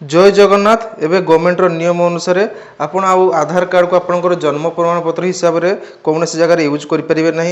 जय जगन्नाथ। एवं गवर्नमेंट नियम अनुसार आपण आधार कार्ड को आपंकर जन्म प्रमाणपत्र हिसाब से कौन जगह यूज करेंगे ना।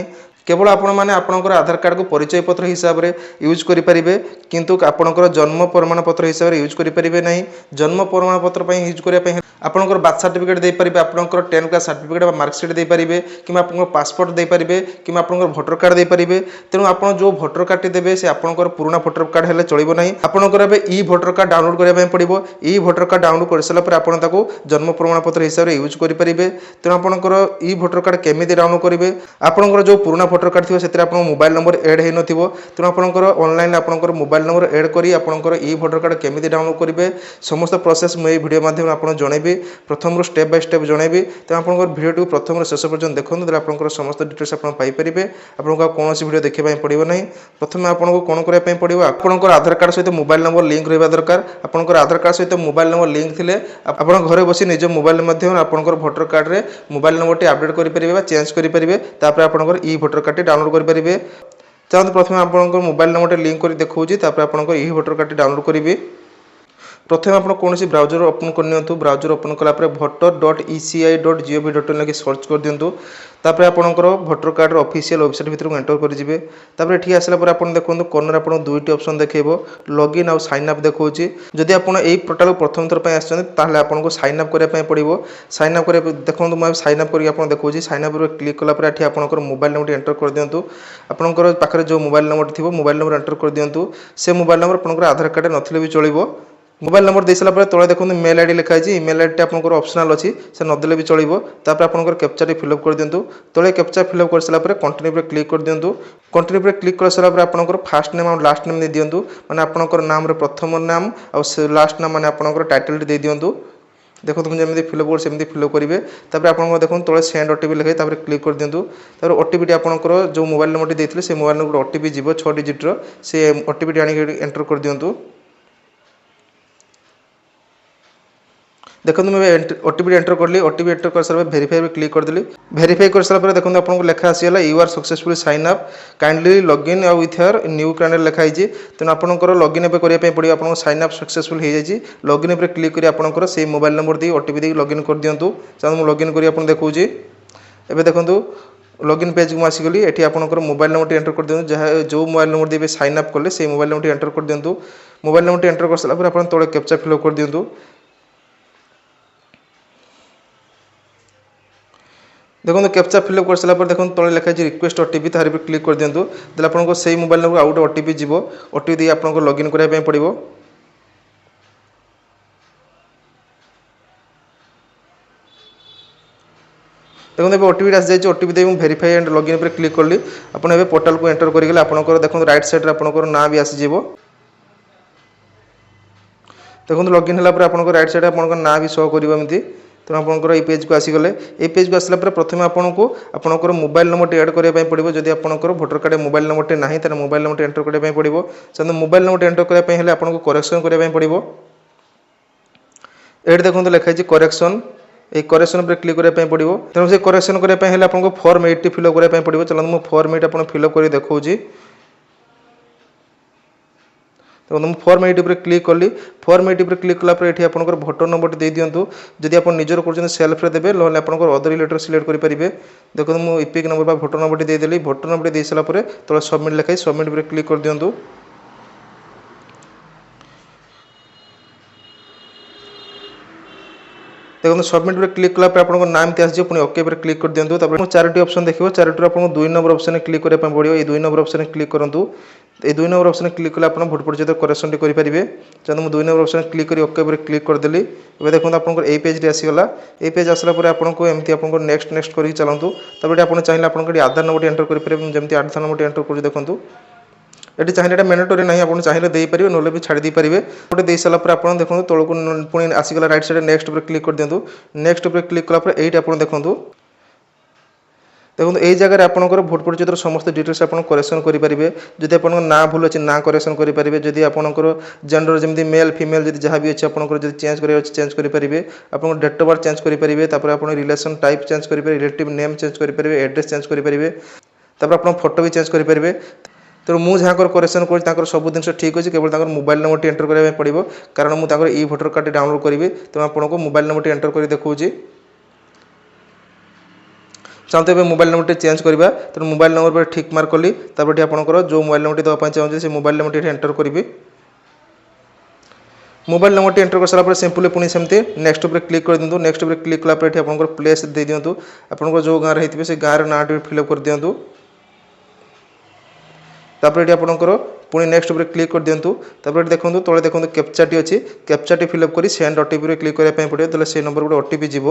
केवल आपण मैंने आपंकर आधार कार्ड को परिचय पत्र हिसाब से यूज करेंगे किंतु आपंकर जन्म प्रमाणपत्र हिसाब से यूज करेंगे ना। जन्म प्रमाणपत्र यूज करने आपंकर बार्थ सर्टिफिकेट दे पारे, आपंकर 10th क्लास सर्टिफिकेट मार्कसीट दे पारे कि आपंकर पासपोर्ट दे पारे कि आपंकर भोटर कार्ड दे पारे। तेणु आप जो भोटर कार्ड देवे से आपंकर पुराना भोटर कार्ड हेल्ले चलो ना। आपंकर ई भोटर कार्ड डाउनलोड करने पड़ो। ई भोटर कार्ड डाउनलोड कर सारापर आपको जन्म प्रमाणपत्र हिसाब से यूज करेंगे। तेणु आपंकर ई भोटर कार्ड केमी डाउनलोड करेंगे। आपंकर जो पुराना भोटर कार्ड थी से मोबाइल नंबर एड हो न। तेणु आपंकर ऑनलाइन आपंकर मोबाइल नंबर एड कर आपंकर ई भोटर कार्ड केमी डाउनलोड करेंगे समस्त प्रोसेस मुझे वीडियो माध्यम आपको जनइबी। प्रथम स्टेप बाय स्टेप जनइबी। तेणु आपंकर वीडियो प्रथम शेष पर्यटन देखते आपंकर समस्त डिटेल्स आप पाइपर। आपको कौन वीडियो देखा पड़ो ना। प्रथम आपको कौन करने पड़ो आपंकर आधार कार्ड सहित मोबाइल नंबर लिंक रहा दरकार। आपंकर आधार कार्ड सहित मोबाइल नंबर लिंक थे आप घर बस निज मोबाइल माध्यम आपंकर भोटर कार्ड रे मोबाइल नंबर टी अपडेट करेंगे चेंज करेंगे। आपंकर ई भोटर कार्ड टी डाउनलोड करेंगे। चाहते प्रथम आपंकर मोबाइल नंबर लिंक कर देखा आपंकर ई भोटर कार्ड टी डाउनलोड करेंगे। प्रथम आप कौन ब्राउजर ओपन करनी। ब्राउजर ओपन कलापर voter.eci.gov.in लगे सर्च कर दिंतु। तापर आपंकर भोटर कार्ड ऑफिशियल वेबसाइट भीतर एंटर करेंगे। तापर ये आसला आप देखो कर्नर आप दुईट ऑप्शन देखो लॉगिन आउ साइन अप देखा। जदि आप पोर्टाल प्रथम थर आसते आपको साइन अप करने पड़ो। साइन अप कर देखो मुझे साइन अप कर देखा। साइन अप क्लिक कलापर ये आपंकर मोबाइल नंबर एंटर कर दिंतु। आपंकर पाखे जो मोबाइल नंबर थी मोबाइल नंबर एंटर कर दिंतु। से मोबाइल नंबर आपंकर आधार कार्ड नथिले भी चलो। मोबाइल नंबर दे सारा तले देखो मेल आईडी लिखाई। इमेल आईडी आपंकर ऑप्शनल अच्छी से नदेले भी चलो। तापर आपंकर कैप्चा टी फिलअप कर दिंतु। तले कैप्चा फिलअप कर सारापर कंटिन्यू पर क्लिक कर दिंतु। कंटिन्यू पर क्लिक कर सारापर आपंकर फास्ट नेम और लास्ट नेम दे दिंतु। माने आपंकर नाम रे प्रथम नाम और लास्ट नाम माने आपंकर टाइटल दे दिंतु। देखो तुम जमी फिलअप कर सेमती फिलअप करेंगे। तापर आपको देखो तले सेंड ओटीपी लिखाई तापर क्लिक कर दिंतु। तापर ओटीपी टी आपंकर जो मोबाइल नंबर देते से मोबाइल नंबर ओटीपी जीव 6 डिजिट से ओटीपी आनी एंटर कर दिंतु। देखो मुझे ओटीपी एंटर करली। ओटीपी एंटर कर सारा वेरीफाई में क्लिक करदेली। वेरीफाई कर सारा देखो आपको लेखा आसीगला you are successful sign up kindly login आउ विथ योर न्यू कैंडल लिखाई। तेणु आपंकर लॉगिन एवं करने पड़ो। आपको साइन अप सक्सेसफुल हो जाए। लॉगिन पर क्लिक कर आपंकर से मोबाइल नंबर दी ओटीपी दी लॉगिन कर दिंतु। चाहे मुझे लॉगिन कर देखा। एवं देखो लॉगिन पेज को आसीगली। ये आपंकर मोबाइल नंबर एंटर कर दिंतु। जहाँ जो mobile number the sign up कले से मोबाइल नंबर एंटर कर दिंतु। मोबाइल नंबर एंटर कर सारा आप तले कैप्चा फिलअप कर दिंतु। देखो कैप्चा फिलअप कर सारा देखो तले लिखाई रिक्वेस्ट ओटीपी तार पर क्लिक कर दिंतु। देन आपको से मोबाइल नंबर आउ गोटे ओटीपी जीव। ओटीपी दी आपको लॉगिन करने पड़ो। देखो ओटीपी आसी जाए। OTP they verify and login पर क्लिक कली। आपड़ पोर्टाल को एंटर करगले आपंकर देखो राइट साइड आपंकर ना भी आसीज। देखो लॉगिन है आपंकर राइट साइड आपंकर ना भी शो करमती। तेणु आपंकर ये पेज को आसीगले। ये पेज को आसला प्रथम आपको आपंकर मोबाइल नंबर एड करने पड़ो। जब आपंकर भोटर कार्ड मोबाइल नंबर ना तो मोबाइल नंबर एंटर करने पड़ो। चाहे मोबाइल नंबर एंटर करने आपको करेक्शन करने पड़ो। ये देखो लिखाई करेक्शन। ये करेक्शन पर क्लिक करने पड़ो। तेणु से करेक्शन करने आपको फॉर्म 8 फिलअप करने पड़ो। चलो मुझे फॉर्म 8 आप फिलअप कर देखा। तो मुझे फॉर्म 8 पर क्लिक कली। फॉर्म 8 पर क्लिक कलापर ये आपंकर भोटर नंबर दे दिंतु। जदि आप निजर कर सेल्फ देवे ना आपंकर अदर रिलेटर सिलेक्ट करेंगे। देखो मुझे इपिक नंबर भोटर नंबर देदेली। भोटर नंबर दे सारापर तले सबमिट लिखाई सबमिट पर क्लिक कर दिंतु। देखो सबमिट पर क्लिक कलापर आपको नाम आसो पुणी ओके पर क्लिक कर दिंतु। तापर 4टी ऑप्शन देखिए। 4टी आपको 2 नंबर ऑप्शन क्लिक करने पड़ो। ये 2 नंबर ऑप्शन क्लिक करूँ। ये 2 नंबर ऑप्शन क्लिक कले आप भोट परिचय करेक्शन करेंगे। चाहे मुझे 2 नंबर ऑप्शन क्लिक कर ओके पर क्लिक करदेली। ए देखो आपको ये पेज आसीगला। ये पेज आसला आपको एमती आपको नेक्स्ट नेक्स्ट करके चलतु। तब आप चाहिए आपको आधार नंबर एंटर करेंगे। जमी आधार नंबर एंटर कर देखूँ। ये चाहिए मैंडेटरी ना आप चाहिए देपारे ना भी छाड़ी पारे। गोटे दे सारापर आप देखो तौक पुणी आसीगला राइट साइड नेक्स्ट पर क्लिक कर दिंतु। नेक्स्ट पर क्लिक कलापर ये आप देखो। देखो यही जगह आपंकर भोट परिचय समस्त डिटेल्स आप करेक्शन करेंगे। जदि आप ना भूल अच्छे ना करेक्शन करेंगे। जदि आपंकर जेंडर जमी मेल फीमेल जब जहाँ भी अच्छे आपंकर चेंज कर चेंज करेंगे। आप डेट ऑफ बर्थ चेंज करेंगे। आप रिलेशन टाइप चेंज करेंगे। रिलेटिव नेम चेंज करेंगे। एड्रेस चेंज करेंगे। आप फोटो भी चेंज करेंगे। तेणु मुझे करेक्शन कर सब जिन ठीक अच्छे केवल मोबाइल नंबर एंटर करने पड़ो कारण मुझे ई भोटर कार्ड डाउनलोड करी तेणु आपको मोबाइल नंबर एंटर कर देखा चाहते हैं मोबाइल नंबर चेंज करवा तेणु मोबाइल नंबर पर ठीक मार्क कली आपंकर जो मोबाइल नंबर देवाई चाहिए से मोबाइल नंबर एंटर करी मोबाइल नंबर एंटर कर सारा सिंपली पुणी सेमती नेक्स्ट पर क्लिक कर दिंतु नेक्स्ट पर क्लिक कलापर ये आप प्लेस दे दिंतु आप जो गाँव में से गाँव ना फिलअप कर दिंतु तापर ये आपंकर पुणी नेक्स्ट पर क्लिक कर दिंतु तापर देखो तले देखो कैप्चाटी अच्छी कैप्चाटी फिलअप कर सेंड ओटीपी क्लिक करने पड़ो तो से नंबर गोटे ओटीपी जीव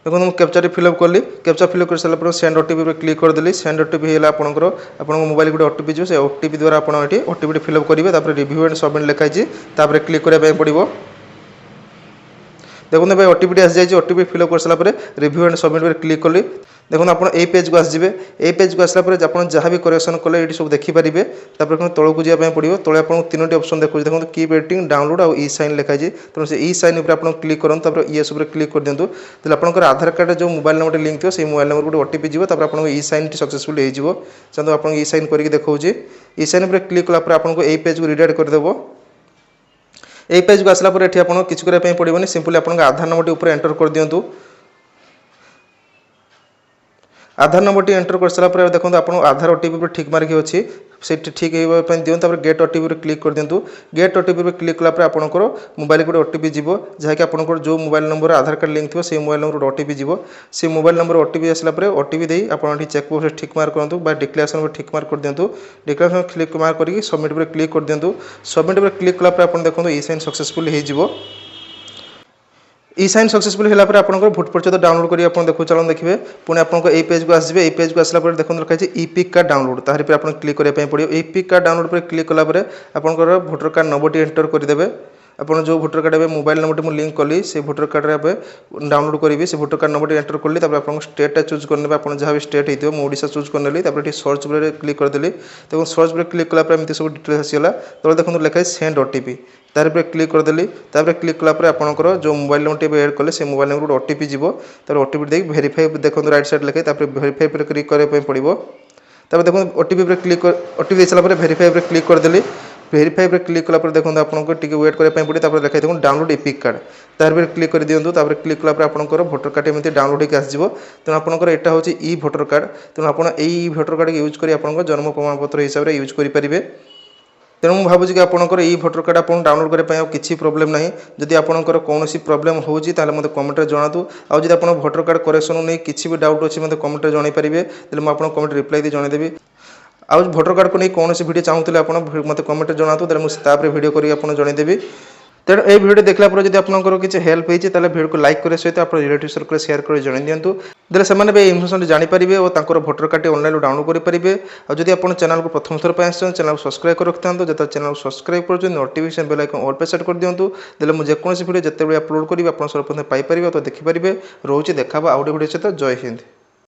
देखो मुझे कैप्चाटी फिलअप कली कैप्चा फिलअप कर सारा सेंड ओटीपी क्लिक करदेली सेंड ओटीपी है आपंकर मोबाइल गोटे ओटीपी जो से ओटीपी द्वारा आप ओटीपी फिलअप करेंगे रिव्यू एंड सबमिट लिखाई क्लिक करने पड़ो देखो भाई ओटीपी आसी जाए ओटीपी फिलअप कर सारा रिव्यू एंड सबमिट पर क्लिक कली देखो आप पेज को आसवे ये पेज को आसला आप जहाँ भी करेक्शन कले ये सब देखिपारे तौक जावाई पड़ो तले आपको तीनो ऑप्शन देखो देखो कीप रेटिंग डाउनलोड और ई साइन लिखाई तेणु से ई साइन पर आप क्लिक करूँ येस क्लिक कर दिंतु तो आपंकर आधार कार्ड जो मोबाइल नंबर लिंक थी से मोबाइल नंबर गोटे ओटीपी जीव आपको ई साइन सक्सेसफुल हो चाहते आपको ई साइन करके देखा ई साइन पर क्लिक कलापर आपको यही पेज को रिडायरेक्ट करदेव यही पेज को आसला ये आपको किसी करने पड़ोनी सिंपली आप आधार नंबर ऊपर एंटर कर दिंतु आधार नंबर एंटर कर सारा देखो आप आधार ओटीपी पर ठीक मार्क अच्छी से ठीक होगा दिखाँ गेट ओटीपी क्लिक कर दिंतु गेट ओटीपी क्लिक कलापर आपंकर मोबाइल गोटे ओटीपी जीव जहाँकि आपंकर जो मोबाइल नंबर आधार कार्ड लिंक थी से मोबाइल नंबर ओटीपी जीव से मोबाइल नंबर ओटीपी आसला ओटीपी दे आप चेक बॉक्स ठीक मार्क करूँ डिक्लेरेशन पर ठीक मार्क कर दिंतु डिक्लेरेशन क्लिक मार्क करके सबमिट पर क्लिक कर दिंतु सबमिट पर क्लिक कलापर आप देखो ई साइन सक्सेसफुल हो ई साइन सक्सेसफुल है आपंकर भोट परिचय डाउनलोड करी आप देखो चलो देखिए पुणी आपको यही पेज को आसवे यही पेज को आसला देखो लिखाई ईपिक कार्ड डाउनलोड तार पर आप क्लिक करने पड़ो ईपिक कार्ड डाउनलोड पर क्लिक कलापर आपंकर भोटर कार्ड नंबर एंटर करदे आपन जो भोटर कार्ड ए मोबाइल नंबर मुझे लिंक कली से भोटर कार्ड ए डाउनलोड करी से भोटर कार्ड नंबर एंटर कली आप स्टेटा चूज करने आप जहाँ भी स्टेट होती ओडिशा चूज करने सर्च पर क्लिक करदेली देखो सर्च पर क्लिक कलापर एमती सब डिटेल्स आसीगला तो देखो लिखाई सेंड ओटीपी तार पर क्लिक करदेली क्लिक कलापर आपंकर जो मोबाइल नंबर एड कले से मोबाइल नंबर गोटे ओटीपी जीव तार ओटीपी देख भेरीफाई देखो राइट साइड लिखाई भेरीफाई पर क्लिक करने पड़ो तब देखो ओटीपी क्लिक ओटीपी दे सारा भेरीफाई पर क्लिक करदेली भेरीफाई पर क्लिक कलापर देखो आपको टी वेट करने पड़े लिखाई देखो डाउनलोड ईपिक कार्ड तार पर क्लिक कर दिंतु क्लिक कलापर आपंकर भोटर कार्ड एमती डाउनलोड होकर आसो तेणु आपंकर यहाँ हूँ ई भोटर कार्ड तेणु आप भोटर कार्ड यूज कर जन्म प्रमाणपत्र हिसाब से यूज करेंगे तेणु मुझे भावुँ कि आपंकर ई भोटर कार्ड आप डाउनलोड करने किसी प्रोब्लेम ना जदि आपंकर कौन प्रोब्लेम होती मतलब कमेंट में जनातु आदि आप भोटर कार्ड करेक्शन नहीं किसी भी डाउट अच्छी मतलब कमेंट में जनईपारे तो मुझे कमेंट रिप्लाई दी जनईदेवी आउ भोटर कार्ड को नहीं कौन वीडियो चाहूँगे आप मतलब कमेंट जनातु मुझे भिडियो कर जनईदेवी तेणु ये भिडियो देखला जब आपंकर किसी हेल्प होती है भिडियो को लाइक करने सहित आप रिलेटिव सर्कल शेयर कर जन दिंतु देले से इनफर्मेशन जानीपारे और भोटर कार्ड ऑनलाइन डाउनलोड करेंगे और जब आप चैनल को प्रथम थर पर चैनल को सब्सक्राइब कर रखिथा जो चैनल को सब्सक्राइब कर नोटिफिकेशन बेल आइकन ऑल पे सेट कर दिंतु देले मुझे जेकोसी वीडियो जिते अपलोड करी आप सर्वप्रथम पाइपर तो देखिपारे रोचे देखा आउ गोटे वीडियो सहित जय हिंद।